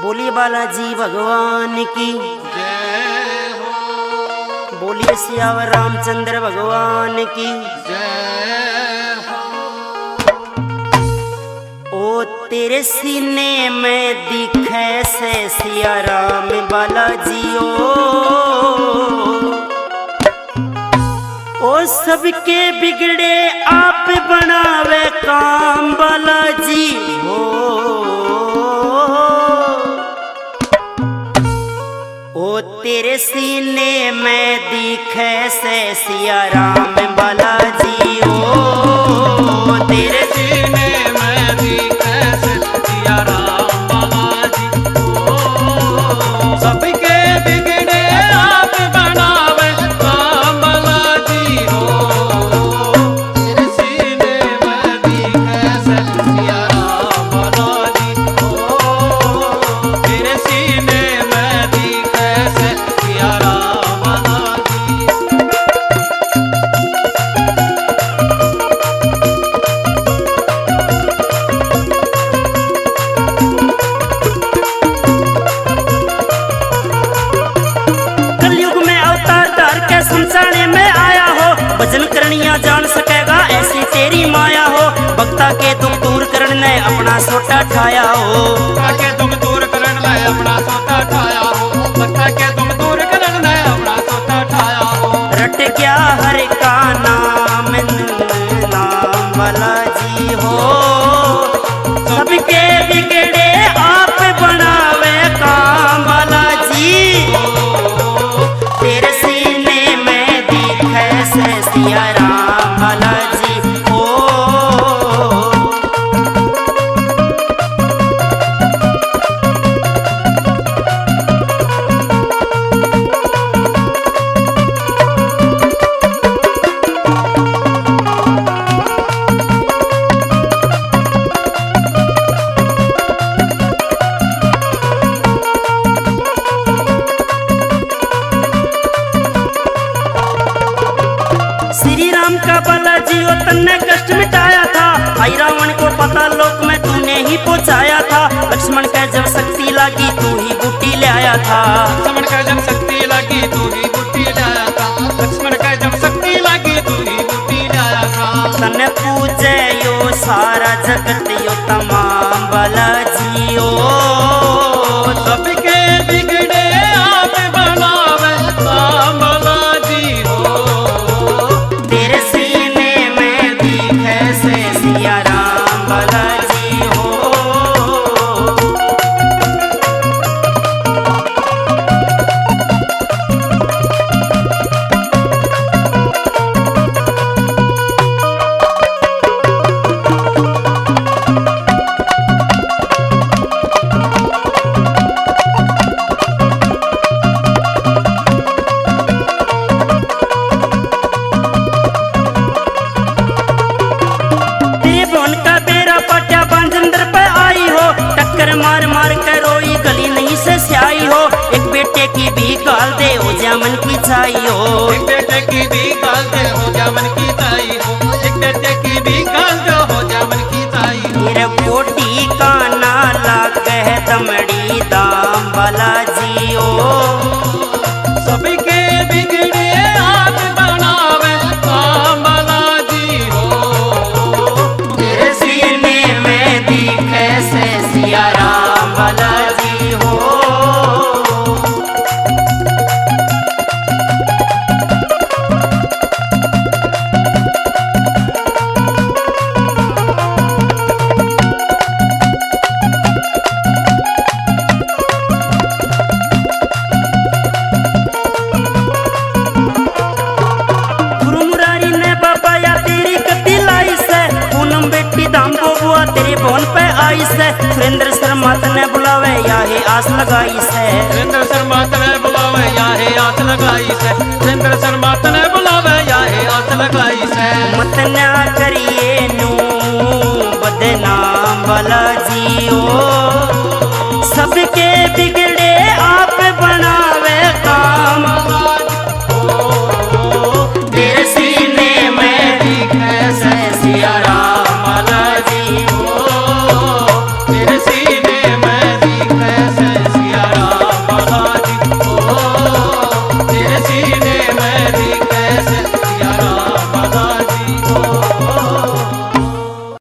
बोलिए बालाजी भगवान की जय हो। बोलिए सियावर रामचंद्र भगवान की जय हो। ओ तेरे सीने में दिखे से सिया राम बालाजी ओ सबके बिगड़े आप बनावे काम बालाजी हो। ओ तेरे सीने में दिखे से सिया राम बालाजी हो। तेरे सीने में दिखे से सिया राम बालाजी हो। सबके बिगड़े आप बनावे राम बालाजी हो। तेरे सीने में दिखे से सिया राम बालाजी हो। तेरे सीने में दिखे से सिया राम बालाजी। कलयुग में अवतार धार के संसार में आया हो। भजन करनिया जान सकेगा ऐसी तेरी माया हो। भक्ता के दुख दूर करने अपना सोटा ठाया हो। भक्ता के दुख दूर करन ले अपना सोता ठाया हो। भक्ता के दुख दूर करन ले अपना सोता ठाया हो। रट क्या हर का नाम नाम बालाजी हो। सबके बिगड़े आप बनावे काम बालाजी हो। तेरे सीने में दिखे से सिया राम बालाजी हो। श्री राम का बालाजी ओ तन्ने कष्ट मिटाया था। आई रावण को पता लोक में तूने ही पहुंचाया था। लक्ष्मण का जब शक्ति लागी तू ही बूटी ले आया था। लक्ष्मण का जब शक्ति लगी तू ही बूटी लाया था। लक्ष्मण का जब शक्ति लगी तू ही बूटी लाया था। तन्ने पूजे यो सारा जगत यो तमाम बालाजी ओ। सबके बिगड़े आप बनावे राम बालाजी हो। तेरे सीने में दिखे से सिया राम बालाजी हो। तेरे बोन का बेरा पट्या बांजंदर पे आई हो। टक्कर मार मार कर रोई गली नहीं से स्याई हो। एक बेटे की भी गाल दे हो जामन की छाई हो। एक बेटे की भी गाल दे हो जामन की ताई हो। एक बेटे की भी गाल दे हो जामन की ताई हो। तेरे कोटी का नाला कह दमड़ी दाम बालाजी ओ। सबके बिगड़े आप बनावे राम बालाजी हो। तेरे सीने में दिखे से सिया राम बालाजी हो। गुरु मुरारी ने बाबा या तेरी कति लाई से। पूनम बेटी दाम बुआ तेरे बोन पे आई से। सुरेंद्र शर्मा तने बुलावे या है आस लगाई से। सुरेंद्र शर्मा तने बुलावे या है आस लगाई से। सुरेंद्र शर्मा तने बुलावे या है आस लगाई से। मत ना करिए नू बदनाम बालाजी ओ। सबके बिगड़े